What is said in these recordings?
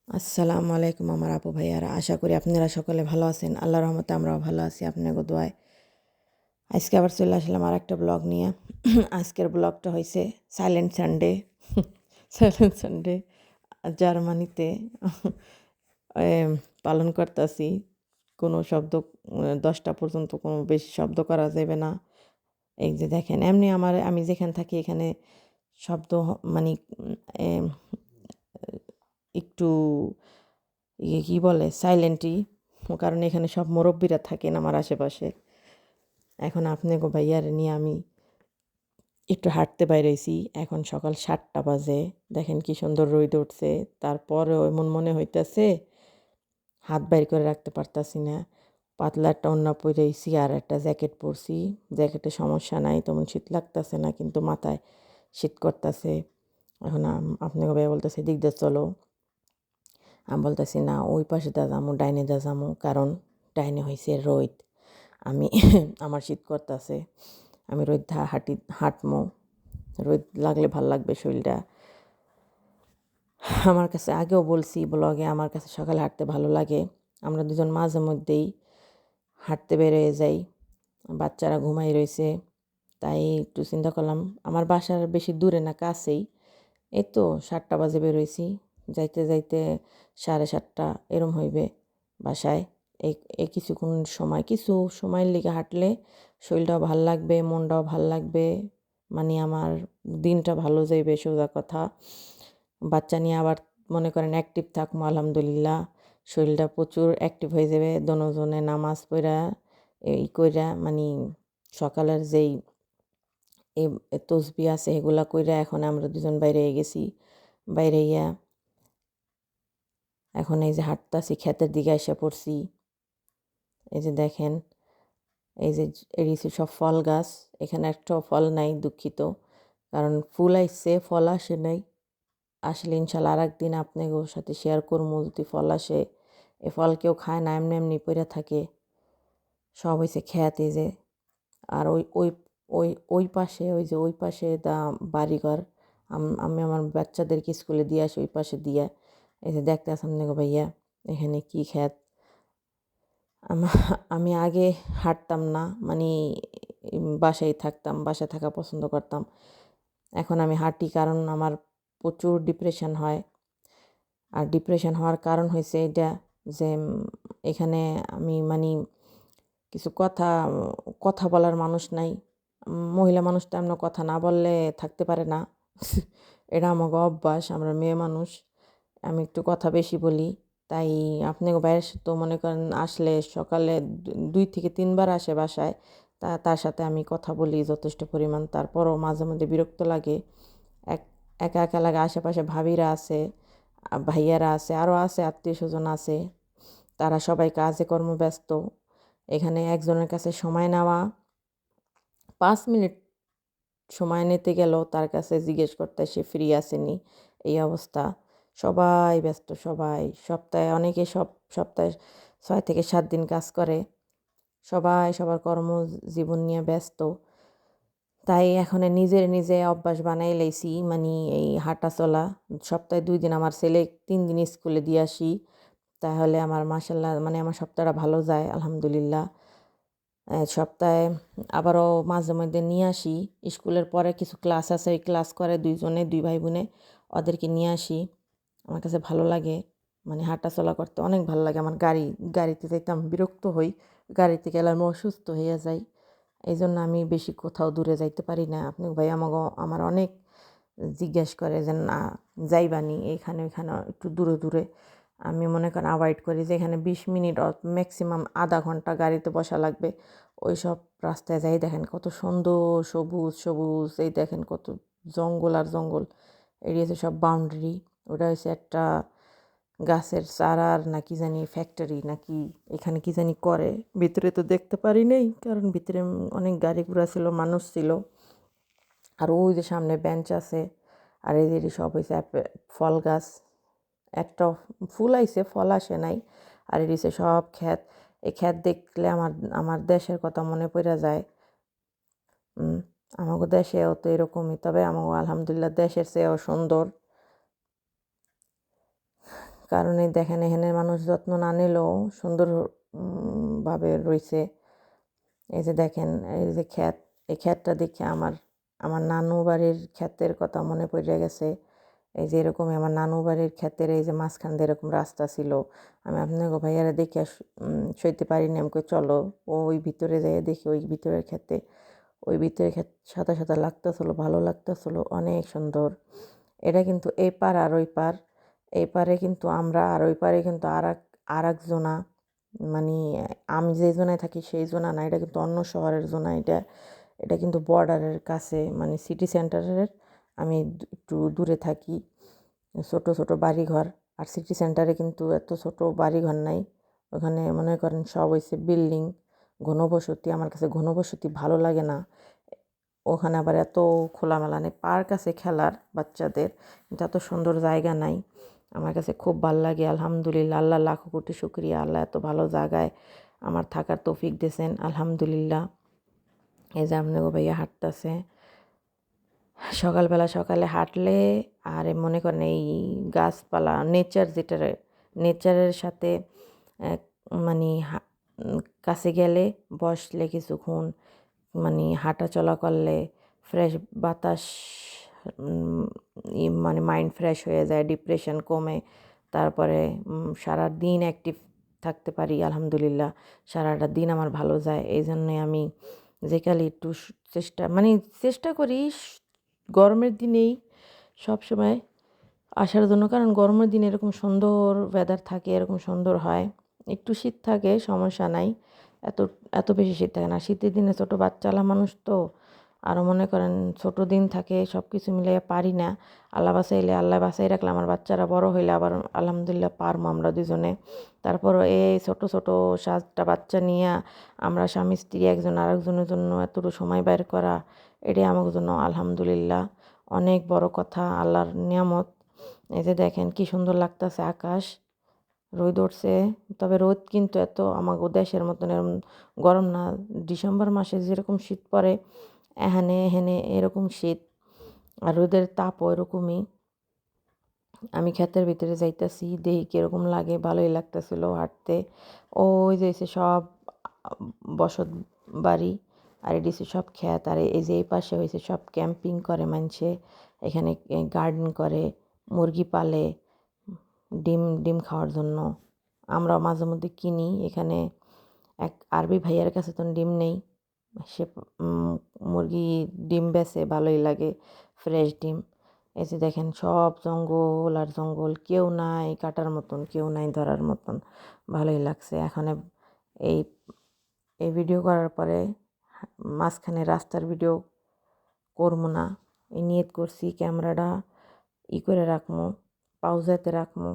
আসসালামু আলাইকুম আমার আপু ভাইয়ারা, আশা করি আপনারা সকলে ভালো আছেন। আল্লাহর রহমতে আমরাও ভালো আছি আপনাকে দোয়ায়। আজকে আবার চলে আসলাম আর একটা ব্লগ নিয়ে। আজকের ব্লগটা হয়েছে সাইলেন্ট সানডে। সাইলেন্ট সানডে জার্মানিতে এম, পালন করতেছি। কোনো শব্দ 10টা পর্যন্ত কোনো বেশি শব্দ করা যাবে না। এই যে দেখেন, এমনি আমি যেখানে থাকি এখানে শব্দ মানে এম, একটু কী বলে সাইলেন্টই, কারণ এখানে সব মুরব্বীরা থাকেন আমার আশেপাশে। এখন আপনাকে ভাইয়ার নিয়ে আমি একটু হাঁটতে বাইরেছি। এখন সকাল 7টা বাজে। দেখেন কি সুন্দর রোদ উঠছে। তারপরেও এমন মনে হইতেছে হাত বাইর করে রাখতে পারতাছি না। পাতলা একটা ওড়না পরেছি আর একটা জ্যাকেট পরছি। জ্যাকেটে সমস্যা নাই, তেমন শীত লাগতেছে না, কিন্তু মাথায় শীত করতেছে। এখন আপনাকে ভাইয়া বলতেছে দিক দিয়ে চলো। আমি বলতেছি না, ওই পাশে দা যামু, ডাইনে দা যামু, কারণ ডাইনে হয়েছে রোদ। আমি আমার শীত করতেছে, আমি রোদ হাঁটমো। রোদ লাগলে ভাল লাগবে শরীরটা। আমার কাছে আগেও বলছি ব্লগে, আমার কাছে সকালে হাঁটতে ভালো লাগে। আমরা দুজন মাঝে মধ্যেই হাঁটতে বেরোয় যাই। বাচ্চারা ঘুমাই রয়েছে, তাই একটু চিন্তা করলাম আমার বাসার বেশি দূরে না, কাছেই। এই তো 7টা বাজে বেরোইছি, যাইতে যাইতে 7:30 এরম হইবে বাসায়। এই এই কিছু সময়ের লিগে হাঁটলে শরীরটাও ভাল লাগবে, মনটাও ভাল লাগবে, মানে আমার দিনটা ভালো যাইবে, সোজা কথা। বাচ্চা নিয়ে আবার মনে করেন অ্যাক্টিভ থাকবো, আলহামদুলিল্লাহ। শরীরটা প্রচুর অ্যাক্টিভ হয়ে যাবে। দোনোজনে নামাজ পড়া এই কইরা, মানে সকালের যেই এই তসবি আছে এগুলা কইরা এখন আমরা দুজন বাইরে গেছি। বাইরে ইয়া এখন এই যে হাঁটতাছি, ক্ষেতের দিকে এসে পড়ছি। এই যে দেখেন, এই যে এড়িয়েছি সব ফল গাছ। এখানে একটাও ফল নাই, দুঃখিত, কারণ ফুল আইসে, ফল আসে নাই। আসলে ইনশাল্লাহ আর একদিন আপনাদের সাথে শেয়ার করবো যদি ফল আসে। এ ফল কেউ খায় না, এমনি এমনি পড়ে থাকে। সব হয়েছে খেত। এই যে আর ওই ওই ওই ওই পাশে, ওই যে ওই পাশে বাড়িঘর। আমি আমার বাচ্চাদেরকে স্কুলে দিয়ে আসি ওই পাশে দিয়ে। এই যে দেখতে আসেন দেখো ভাইয়া, এখানে কি ক্ষেত। আমি আগে হাঁটতাম না, মানে বাসায় থাকতাম, বাসায় থাকা পছন্দ করতাম। এখন আমি হাঁটি, কারণ আমার প্রচুর ডিপ্রেশন হয়। আর ডিপ্রেশন হওয়ার কারণ হয়েছে এটা যে এখানে আমি মানে কিছু কথা বলার মানুষ নাই। মহিলা মানুষ তো এমন কথা না বললে থাকতে পারে না। এটা আমাকে অভ্যাস, আমরা মেয়ে মানুষ। আমি একটু কথা বেশি বলি। তাই আপনি বাইরে তো মনে করেন আসলে সকালে 2 থেকে 3 বার আসে বাসায়। তার সাথে আমি কথা বলি যথেষ্ট পরিমাণ। তারপরও মাঝে মধ্যে বিরক্ত লাগে। এক একা একা লাগে। আশেপাশে ভাবিরা আছে, ভাইয়ারা আছে, আরও আছে, আত্মীয় স্বজন আছে। তারা সবাই কাজে কর্মব্যস্ত। এখানে একজনের কাছে সময় নেওয়া, 5 মিনিট সময় নিতে গেলেও তার কাছে জিজ্ঞেস করতে সে ফ্রি আসেনি, এই অবস্থা। সবাই ব্যস্ত, সবাই। অনেকে সপ্তাহে 6 থেকে 7 দিন কাজ করে। সবাই সবার কর্মজীবন নিয়ে ব্যস্ত। তাই এখন নিজে অভ্যাস বানাই লাইছি, মানে এই হাঁটা চলা। সপ্তাহে 2 দিন আমার ছেলে 3 দিন স্কুলে দিয়ে আসি। তাহলে আমার মাশাল্লাহ, মানে আমার সপ্তাহটা ভালো যায় আলহামদুলিল্লাহ। সপ্তাহে আবারও মাঝে মধ্যে নিয়ে আসি। স্কুলের পরে কিছু ক্লাস আছে, ওই ক্লাস করে দুইজনে, 2 ভাই বোনে, ওদেরকে নিয়ে আসি। আমার কাছে ভালো লাগে, মানে হাঁটা চলা করতে অনেক ভালো লাগে আমার। গাড়িতে যাইতাম বিরক্ত হই। গাড়িতে গেলে আমি অসুস্থ হয়ে যাই। এই জন্য আমি বেশি কোথাও দূরে যাইতে পারি না। আপনি ভাই আমার অনেক জিজ্ঞেস করে যে না যাইবানি এখানে ওইখানে একটু দূরে দূরে। আমি মনে করেন অ্যাভয়েড করি যে এখানে 20 মিনিট ম্যাক্সিমাম আধা ঘন্টা গাড়িতে বসা লাগবে। ওই সব রাস্তায় যাই, দেখেন কত সুন্দর, সবুজ সবুজ। এই দেখেন কত জঙ্গল আর জঙ্গল। এরিয়াতে সব বাউন্ডারি। ওটা হচ্ছে একটা গাছের চারার না কি জানি ফ্যাক্টরি নাকি, এখানে কি জানি করে। ভিতরে তো দেখতে পারি নেই, কারণ ভিতরে অনেক গাড়ি ঘোড়া ছিল, মানুষ ছিল। আর ওই যে সামনে বেঞ্চ আছে। আর এদেরই সব হয়েছে ফল গাছ। একটা ফুল আইছে, ফল আসে নাই। আর এদিকে সব ক্ষেত। এই ক্ষেত দেখলে আমার আমার দেশের কথা মনে পড়ে যায়। আমাকে দেশেও তো এরকমই, তবে আমাকে আলহামদুলিল্লাহ দেশের চেয়েও সুন্দর। কারণে দেখেন এখানে মানুষ যত্ন না নিলেও সুন্দর ভাবে রয়েছে। এই যে দেখেন এই যে ক্ষেত, এই ক্ষেতটা দেখে আমার নানু বাড়ির ক্ষেতের কথা মনে পড়ে গেছে। এই যে এরকমই আমার নানু বাড়ির ক্ষেতের এই যে মাঝখান দিয়ে এরকম রাস্তা ছিল। আমি আপনাকে ভাইয়ারা দেখে সইতে পারিনি। আমাকে চলো ওই ভিতরে যাই, দেখি ওই ভিতরের ক্ষেতে, ওই ভিতরে ক্ষেত সাদা সাদা লাগতেছিলো, ভালো লাগতেছিলো, অনেক সুন্দর। এটা কিন্তু এই পার আর ওই পার, এই পারে কিন্তু আমরা আর ওই পারে কিন্তু আর এক জোনা, মানে আমি যে জোনায় থাকি সেই জোনা না, এটা কিন্তু অন্য শহরের জোনা। এটা কিন্তু বর্ডারের কাছে, মানে সিটি সেন্টারের আমি একটু দূরে থাকি। ছোট ছোট বাড়িঘর, আর সিটি সেন্টারে কিন্তু এত ছোট বাড়িঘর নাই। ওখানে মনে করেন সব হয়েছে বিল্ডিং, ঘনবসতি। আমার কাছে ঘনবসতি ভালো লাগে না। ওখানে আবার এত খোলামেলা নেই, পার্ক আছে খেলার বাচ্চাদের, কিন্তু এত সুন্দর জায়গা নাই। আমার কাছে খুব ভালো লাগে। আলহামদুলিল্লাহ, আল্লাহ লাখো কোটি শুকরিয়া, আল্লাহ এত ভালো জায়গায় আমার থাকার তৌফিক দিয়েছেন, আলহামদুলিল্লাহ। এই যে আপনাকে ভাইয়া হাঁটতেছে সকালবেলা, সকালে হাঁটলে আর মনে করেন এই গাছপালা নেচারের সাথে মানে কাছে গেলে, বসলে কিছুক্ষণ, মানে হাঁটা চলা করলে ফ্রেশ বাতাস, মানে মাইন্ড ফ্রেশ হয়ে যায়, ডিপ্রেশন কমে। তারপরে সারা দিন অ্যাক্টিভ থাকতে পারি, আলহামদুলিল্লাহ। সারাটা দিন আমার ভালো যায়। এই জন্যে আমি যেকালে একটু চেষ্টা করি গরমের দিনেই সবসময় আসার জন্য, কারণ গরমের দিনে এরকম সুন্দর ওয়েদার থাকে, এরকম সুন্দর হয়। একটু শীত থাকে, সমস্যা নাই, এত এত বেশি শীত থাকে না। শীতের দিনে ছোটো বাচ্চালা মানুষ তো, আরও মনে করেন ছোট দিন থাকে, সব কিছু মিলিয়ে পারি না। আল্লাহ বাসাই রাখলে আমার বাচ্চারা বড় হইলে আবার আলহামদুলিল্লাহ পারবো আমরা দুজনে। তারপর এই ছোট 7টা বাচ্চা নিয়ে আমরা স্বামী স্ত্রী একজন আরেকজনের জন্য এতটুকু সময় বের করা, এটাই আমার জন্য আলহামদুলিল্লাহ অনেক বড় কথা, আল্লাহর নিয়ামত। এই যে দেখেন কি সুন্দর লাগতেছে আকাশ, রোদ উঠছে। তবে রোদ কিন্তু এত আমাগো দেশের মতন এরকম গরম না। ডিসেম্বর মাসে যেরকম শীত পড়ে, এখানে এরকম শীত, আর রোদের তাপও এরকমই। আমি ক্ষেতের ভিতরে যাইতেছি, দেখি কীরকম লাগে, ভালোই লাগতেছিল হাঁটতে। ওই যে সব বসত বাড়ি, আর এদিকে সব ক্ষেত, আর এই যে এই পাশে হয়েছে সব ক্যাম্পিং করে মানুষে, এখানে গার্ডেন করে, মুরগি পালে ডিম খাওয়ার জন্য। আমরা মাঝে মধ্যে কিনি। এখানে এক আরবি ভাইয়ার কাছে তো ডিম নেই, সে মুরগি ডিম বেচে, ভালোই লাগে, ফ্রেশ ডিম। এই যে দেখেন সব জঙ্গল আর জঙ্গল, কেউ নাই কাটার মতন, কেউ নাই ধরার মতন, ভালোই লাগছে। এখন এই এই ভিডিও করার পরে মাঝখানে রাস্তার ভিডিও করবো না, এই নিয়ত করছি ক্যামেরাটা করে রাখবো, পাউজাতে রাখবো,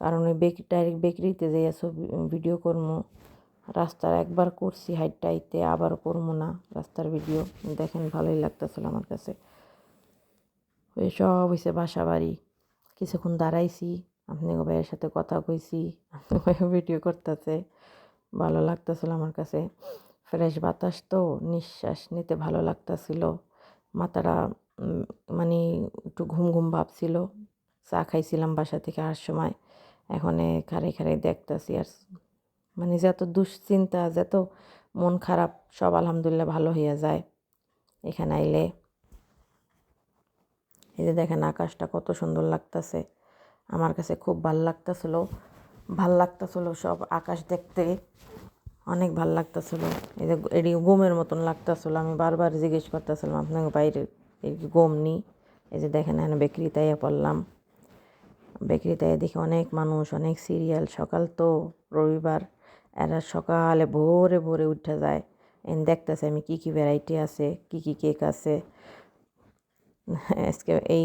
কারণ ওই ডাইরেক্ট বেকরিতে যাইয়া ভিডিও করবো। রাস্তার একবার করছি হাইটে আবার করবো না রাস্তার ভিডিও। দেখেন ভালোই লাগতেছিল আমার কাছে। ওই সব হয়েছে বাসা বাড়ি, কিছুক্ষণ দাঁড়াইছি, আপনাকে ভাইয়ের সাথে কথা কইছি, ভিডিও করতেছে, ভালো লাগতেছিল আমার কাছে। ফ্রেশ বাতাস তো, নিঃশ্বাস নিতে ভালো লাগতেছিল। মাথাটা মানে একটু ঘুম ঘুম ভাব ছিল। চা খাইছিলাম বাসা থেকে আসার সময়, এখন খারে দেখতেছি। আর মানে যত দুশ্চিন্তা, যত মন খারাপ, সব আলহামদুলিল্লাহ ভালো হয়ে যায় এখানে আইলে। এই যে দেখেন আকাশটা কত সুন্দর লাগতেছে, আমার কাছে খুব ভাল লাগতেছিল সব আকাশ দেখতে, অনেক ভাল লাগতেছিল। এই যে এটি গোমের মতন লাগতেছিল, আমি বারবার জিজ্ঞেস করতেছিলাম আপনাকে বাইরে গোম নি। এই যে দেখেন এখানে বেকরিতে পড়লাম, বেকরিতে দেখি অনেক মানুষ, অনেক সিরিয়াল। সকাল তো রবিবার, এরা সকালে ভোরে উঠে যায়, দেখতেছে আমি কী ভ্যারাইটি আছে, কী কেক আছে। আজকে এই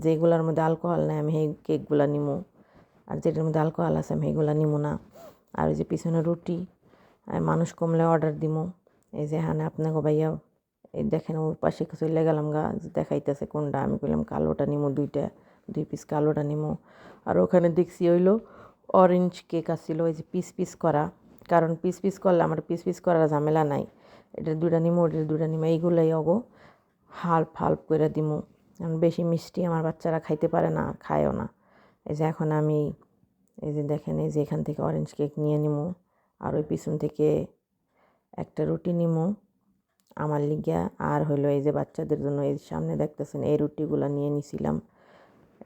যেগুলোর মধ্যে অ্যালকোহল নেই আমি সেই কেকগুলো নিমো, আর যেটার মধ্যে অ্যালকোহল আছে আমি সেইগুলো নিমো না। আর ওই যে পিছনে রুটি, মানুষ কমলে অর্ডার দিমো। এই যে হ্যাঁ আপনাকে ভাইয়া এই দেখেন ওর পাশে চলে গেলাম গা, দেখাইতেছে কোনটা, আমি বললাম কালোটা নিমো, 2 পিস কালোটা নিমো। আর ওখানে দেখছি হইলো অরেঞ্জ কেক আসছিল, ওই যে পিস করা, কারণ পিস করলে আমার পিস করার ঝামেলা নাই। এটা 2টা নিমো, ওটা 2টা নিমো, এইগুলোই অগো হাল্প করে দিমো। কারণ বেশি মিষ্টি আমার বাচ্চারা খাইতে পারে না, আর খায়ও না। এই যে এখন আমি এই যে দেখেন, এই যে এখান থেকে অরেঞ্জ কেক নিয়ে নিমু, আর ওই পিছন থেকে একটা রুটি নিমু আমার লিগা, আর হইলো এই যে বাচ্চাদের জন্য এই সামনে দেখতেছেন এই রুটিগুলো নিয়ে নিছিলাম।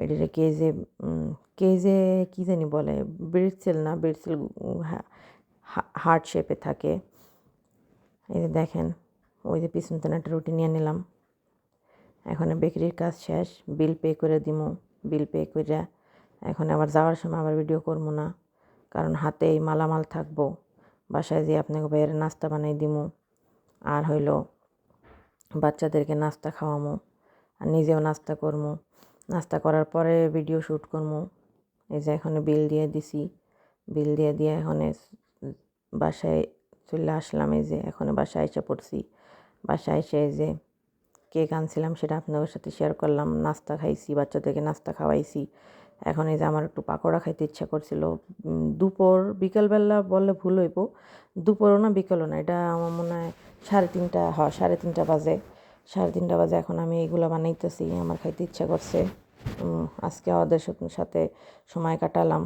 এটাকে কেজে কী জানি বলে, ব্রেডসেল না, ব্রেডসেল হার্ট শেপে থাকে। এই যে দেখেন, ওই যে পিছন থেকে একটা রুটি নিয়ে নিলাম। এখন বেকারির কাজ শেষ, বিল পে করে দিমু। বিল পে করে এখন আবার যাওয়ার সময় আবার ভিডিও করবো না, কারণ হাতেই মালামাল থাকবো। বাসায় যেয়ে আপনাকে বাইরে নাস্তা বানাই দিমু, আর হইলো বাচ্চাদেরকে নাস্তা খাওয়ামো, আর নিজেও নাস্তা করবো। নাস্তা করার পরে ভিডিও শ্যুট করবো। এই যে এখন বিল দিয়ে দিছি, বিল দিয়ে এখন বাসায় চলে আসলাম। এই যে এখন বাসায় এসে পড়ছি। বাসায় এসে এই যে কেক আনছিলাম, সেটা আপনাদের সাথে শেয়ার করলাম। নাস্তা খাইছি, বাচ্চাদেরকে নাস্তা খাওয়াইছি। এখন এই যে আমার একটু পাকোড়া খাইতে ইচ্ছা করছিল। বিকালবেলা বললে ভুল হইব, দুপুরও না বিকালও না, এটা আমার মনে হয় 3:30, 3:30 বাজে। 3:30 বাজে এখন আমি এইগুলো বানাইতেছি, আমার খাইতে ইচ্ছা করছে। আজকে ওদের সাথে সময় কাটালাম,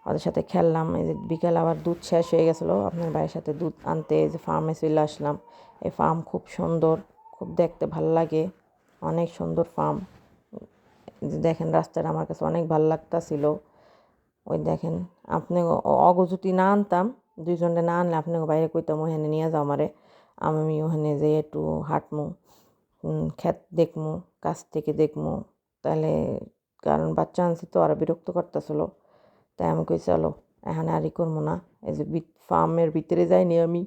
ওদের সাথে খেললাম। এই যে বিকেল আবার দুধ শেষ হয়ে গেছিলো, আপনার ভাইয়ের সাথে দুধ আনতে এই যে ফার্মে চলে আসলাম। এই ফার্ম খুব সুন্দর, খুব দেখতে ভাল লাগে, অনেক সুন্দর ফার্ম। যে দেখেন রাস্তাটা আমার কাছে অনেক ভালো লাগতাছিল। ওই দেখেন, আপনি অগজুতি না আনতাম, দুইজনে না আনলে আপনাকে বাইরে কইতাম ওখানে নিয়ে যাও আমারে, আমি ওখানে যেয়ে একটু হাঁটমু, ক্ষেত দেখমু, কাছ থেকে দেখমু। তাহলে কারণ বাচ্চা আনছি তো আর বিরক্ত করতেছিল, তাই আমি কই চলো এখানে আর করবো না। এই যে ফার্মের ভিতরে যাইনি আমি,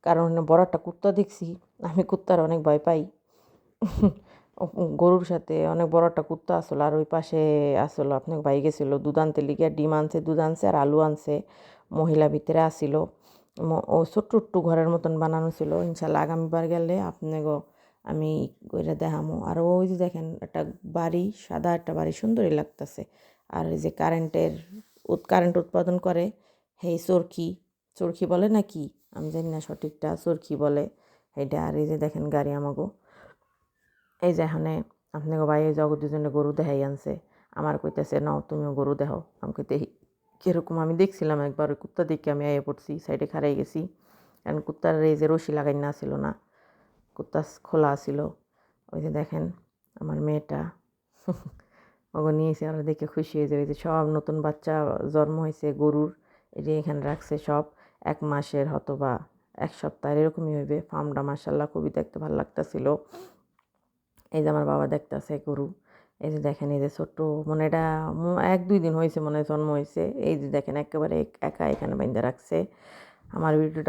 কারণ বড় একটা কুত্তা দেখছি, আমি কুত্তার অনেক ভয় পাই। গরুর সাথে অনেক বড় একটা কুত্তা আসলো, আর ওই পাশে আসলো আপনাকে ভাই গেছিলো দুধ আনতে লিগে, ডিম আনছে, দুধ আনছে আর আলু আনছে। মহিলা ভিতরে আসিল, ও ছোট্ট একটু ঘরের মতন বানানো ছিল। ইনশাল্লাহ আগামীবার গেলে আপনাকে আমি ওইটা দেখামো। আর ওই যে দেখেন একটা বাড়ি, সাদা একটা বাড়ি, সুন্দরই লাগতেছে। আর এই যে কারেন্ট উৎপাদন করে, হেই চরখি বলে না কি, আমি জানি না সঠিকটা, চরখি বলে এইটা। আর এই যে দেখেন গাড়ি আমাগো, এই যে এখানে আপনাকে ভাই ওই জগৎ দুজনে গরু দেখাই আনছে, আমার কইতেছে নাও তুমিও গরু দেখাও। আমি কইতে কীরকম, আমি দেখছিলাম একবার, ওই কুত্তা দেখে আমি আয়ে পড়ছি, সাইডে খারাই গেছি, কারণ কুত্তার এই যে রশি লাগাই না ছিল না, কুত্তা খোলা ছিল। ওই যে দেখেন আমার মেয়েটা ওগো নিয়েছে, ওরা দেখে খুশি হয়ে যাবে। যে সব নতুন বাচ্চা জন্ম হয়েছে গরুর, এটি এখানে রাখছে সব 1 মাসের হয়তো বা 1 সপ্তাহের এরকমই হইবে। ফার্মটা মাশাআল্লাহ খুবই দেখতে ভালো লাগতেছিল। এই যে আমার বাবা দেখতেছে গরু। এই যে দেখেন, এই যে ছোট্ট, মানে এটা 1-2 দিন হয়েছে মনে হয় জন্ম হয়েছে। এই যে দেখেন একেবারে একা এখানে বাইন্ধা রাখছে। আমার ভিডিওটা